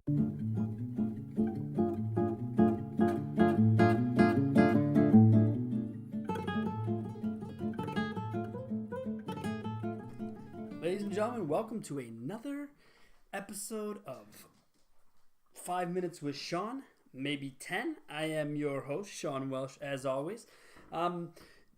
Ladies and gentlemen, welcome to another episode of 5 Minutes with Sean, maybe 10. I am your host, Sean Welsh, as always.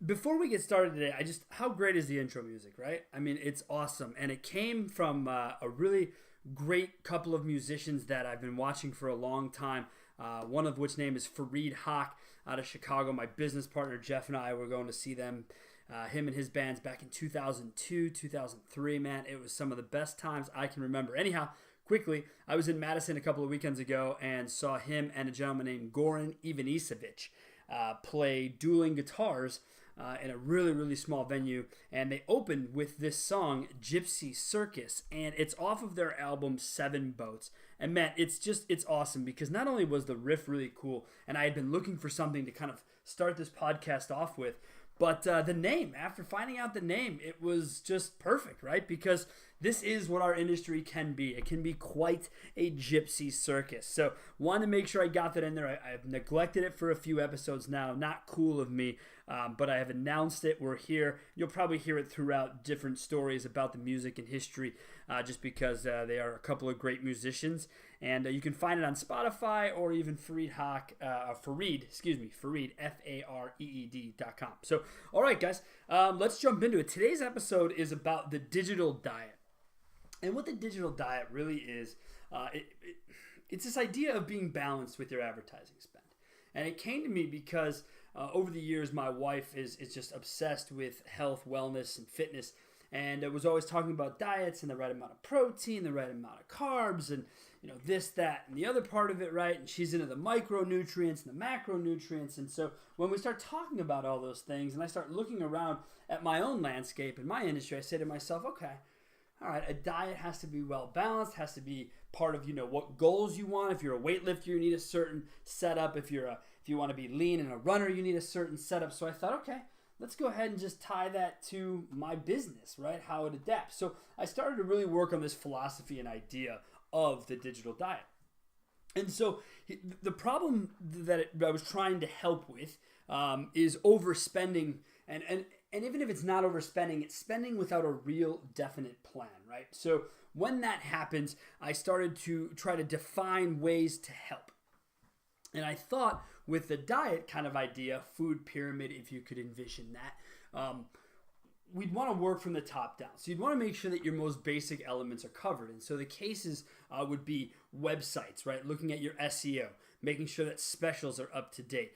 Before we get started today, how great is the intro music, right? I mean, it's awesome. And it came from a really great couple of musicians that I've been watching for a long time. One of which name is Fareed Haque out of Chicago. My business partner, Jeff, and I were going to see them. Him and his bands back in 2002, 2003, man. It was some of the best times I can remember. Anyhow, quickly, I was in Madison a couple of weekends ago and saw him and a gentleman named Goran Ivanisevic play dueling guitars in a really, really small venue. And they opened with this song, Gypsy Circus. And it's off of their album, Seven Boats. And man, it's awesome because not only was the riff really cool, and I had been looking for something to kind of start this podcast off with, but the name, after finding out the name, it was just perfect, right? Because this is what our industry can be. It can be quite a gypsy circus. So wanted to make sure I got that in there. I've neglected it for a few episodes now. Not cool of me, but I have announced it. We're here. You'll probably hear it throughout different stories about the music and history, just because they are a couple of great musicians. And you can find it on Spotify or even Fareed, Fareed, Fareed.com. So, all right, guys, let's jump into it. Today's episode is about the digital diet. And what the digital diet really is, it's this idea of being balanced with your advertising spend. And it came to me because over the years, my wife is just obsessed with health, wellness, and fitness. And I was always talking about diets and the right amount of protein, the right amount of carbs, and this, that, and the other part of it, right? And she's into the micronutrients and the macronutrients. And so when we start talking about all those things and I start looking around at my own landscape and my industry, I say to myself, okay, all right, a diet has to be well balanced, has to be part of what goals you want. If you're a weightlifter, you need a certain setup. If you want to be lean and a runner, you need a certain setup. So I thought, okay, let's go ahead and just tie that to my business, right? How it adapts. So I started to really work on this philosophy and idea of the digital diet. And so the problem that I was trying to help with is overspending. And even if it's not overspending, it's spending without a real definite plan, right? So when that happens, I started to try to define ways to help. And I thought with the diet kind of idea, food pyramid, if you could envision that, we'd want to work from the top down. So you'd want to make sure that your most basic elements are covered. And so the cases would be websites, right? Looking at your SEO, making sure that specials are up to date,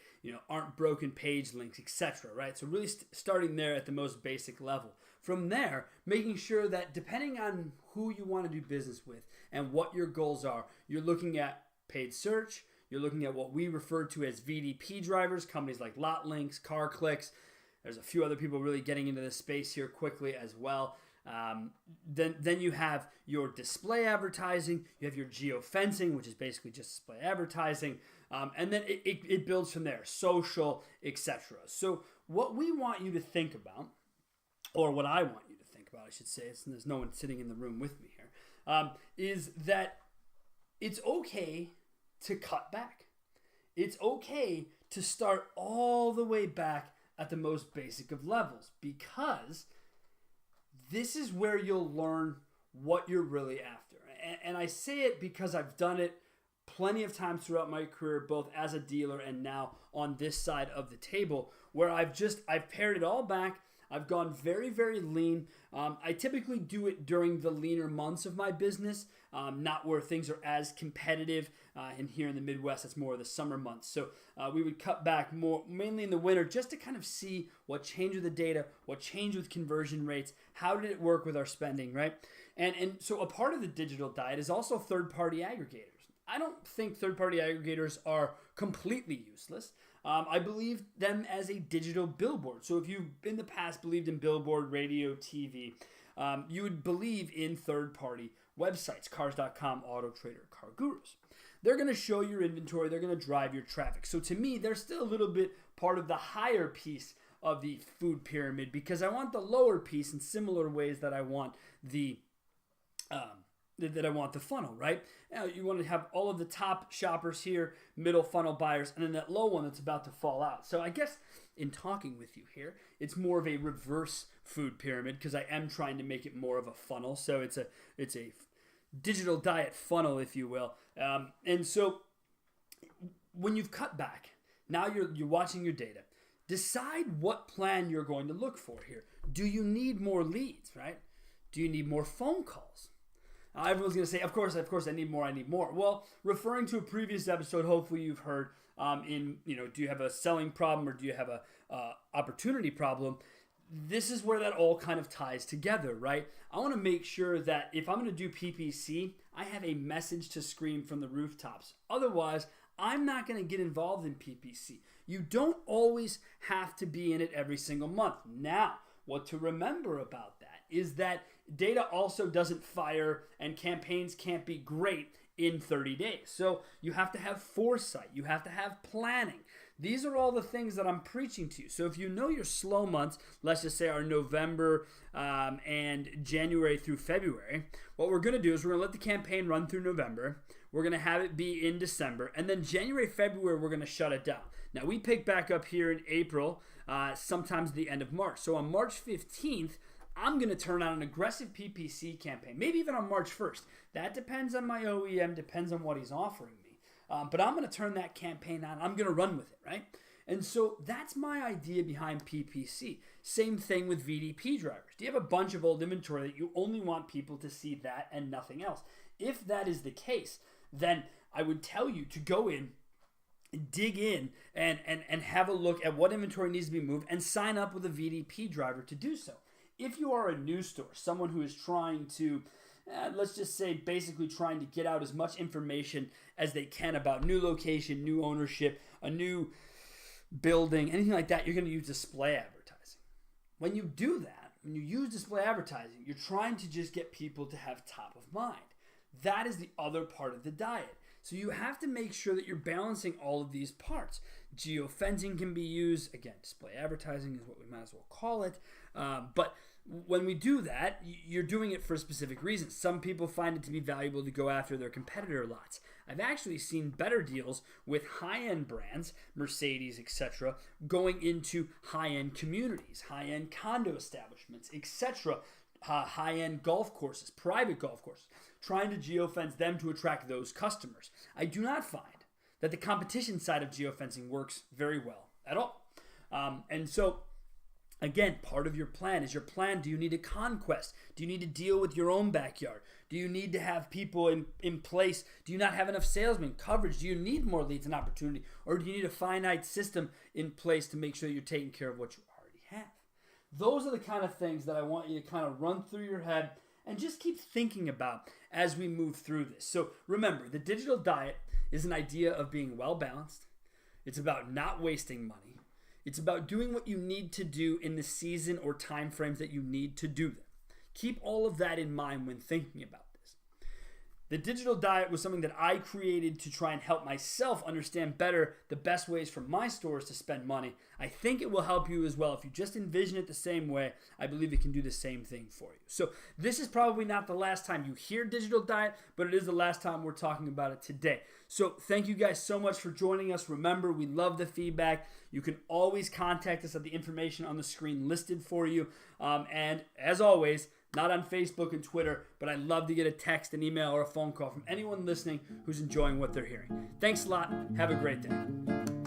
aren't broken page links, etc., right? So really starting there at the most basic level. From there, making sure that depending on who you want to do business with and what your goals are, you're looking at paid search, you're looking at what we refer to as VDP drivers, companies like LotLinks, CarClicks. There's a few other people really getting into this space here quickly as well. Then you have your display advertising. You have your geofencing, which is basically just display advertising. And then it builds from there, social, etc. So what we want you to think about, or what I want you to think about, I should say, and there's no one sitting in the room with me here, is that it's okay to cut back. It's okay to start all the way back at the most basic of levels, because this is where you'll learn what you're really after. And I say it because I've done it plenty of times throughout my career, both as a dealer and now on this side of the table, where I've pared it all back. I've gone very, very lean. I typically do it during the leaner months of my business, not where things are as competitive. And here in the Midwest, it's more of the summer months. So we would cut back more, mainly in the winter, just to kind of see what changed with the data, what changed with conversion rates, how did it work with our spending, right? And so a part of the digital diet is also third-party aggregators. I don't think third-party aggregators are completely useless. I believe them as a digital billboard. So if you in the past believed in billboard, radio, TV, you would believe in third-party websites, Cars.com, AutoTrader, Car Gurus. They're going to show your inventory. They're going to drive your traffic. So to me, they're still a little bit part of the higher piece of the food pyramid, because I want the lower piece in similar ways that I want the that I want the funnel, right? Now, you want to have all of the top shoppers here, middle funnel buyers, and then that low one that's about to fall out. So I guess in talking with you here, it's more of a reverse food pyramid because I am trying to make it more of a funnel. So it's a digital diet funnel, if you will. And so when you've cut back, now you're watching your data. Decide what plan you're going to look for here. Do you need more leads, right? Do you need more phone calls? Everyone's going to say, of course, I need more. Well, referring to a previous episode, hopefully you've heard do you have a selling problem or do you have a opportunity problem? This is where that all kind of ties together, right? I want to make sure that if I'm going to do PPC, I have a message to scream from the rooftops. Otherwise, I'm not going to get involved in PPC. You don't always have to be in it every single month. Now, what to remember about that is that data also doesn't fire and campaigns can't be great in 30 days. So you have to have foresight. You have to have planning. These are all the things that I'm preaching to you. So if you know your slow months, let's just say are November and January through February, what we're going to do is we're going to let the campaign run through November. We're going to have it be in December. And then January, February, we're going to shut it down. Now, we pick back up here in April, sometimes the end of March. So on March 15th, I'm going to turn on an aggressive PPC campaign, maybe even on March 1st. That depends on my OEM, depends on what he's offering me. But I'm going to turn that campaign on. I'm going to run with it, right? And so that's my idea behind PPC. Same thing with VDP drivers. Do you have a bunch of old inventory that you only want people to see that and nothing else? If that is the case, then I would tell you to go in, dig in, and have a look at what inventory needs to be moved and sign up with a VDP driver to do so. If you are a new store, someone who is trying to, let's just say basically trying to get out as much information as they can about new location, new ownership, a new building, anything like that, you're going to use display advertising. When you do that, when you use display advertising, you're trying to just get people to have top of mind. That is the other part of the diet. So you have to make sure that you're balancing all of these parts. Geofencing can be used. Again, display advertising is what we might as well call it. But when we do that, you're doing it for a specific reason. Some people find it to be valuable to go after their competitor lots. I've actually seen better deals with high-end brands, Mercedes, etc., going into high-end communities, high-end condo establishments, etc., high-end golf courses, private golf courses, trying to geofence them to attract those customers. I do not find that the competition side of geofencing works very well at all. And so, again, part of your plan is your plan. Do you need a conquest? Do you need to deal with your own backyard? Do you need to have people in place? Do you not have enough salesmen coverage? Do you need more leads and opportunity? Or do you need a finite system in place to make sure you're taking care of what you already have? Those are the kind of things that I want you to kind of run through your head and just keep thinking about as we move through this. So remember, the digital diet is an idea of being well balanced. It's about not wasting money. It's about doing what you need to do in the season or time frames that you need to do them. Keep all of that in mind when thinking about this. The digital diet was something that I created to try and help myself understand better the best ways for my stores to spend money. I think it will help you as well. If you just envision it the same way, I believe it can do the same thing for you. So this is probably not the last time you hear digital diet, but it is the last time we're talking about it today. So thank you guys so much for joining us. Remember, we love the feedback. You can always contact us at the information on the screen listed for you. And as always, not on Facebook and Twitter, but I'd love to get a text, an email, or a phone call from anyone listening who's enjoying what they're hearing. Thanks a lot. Have a great day.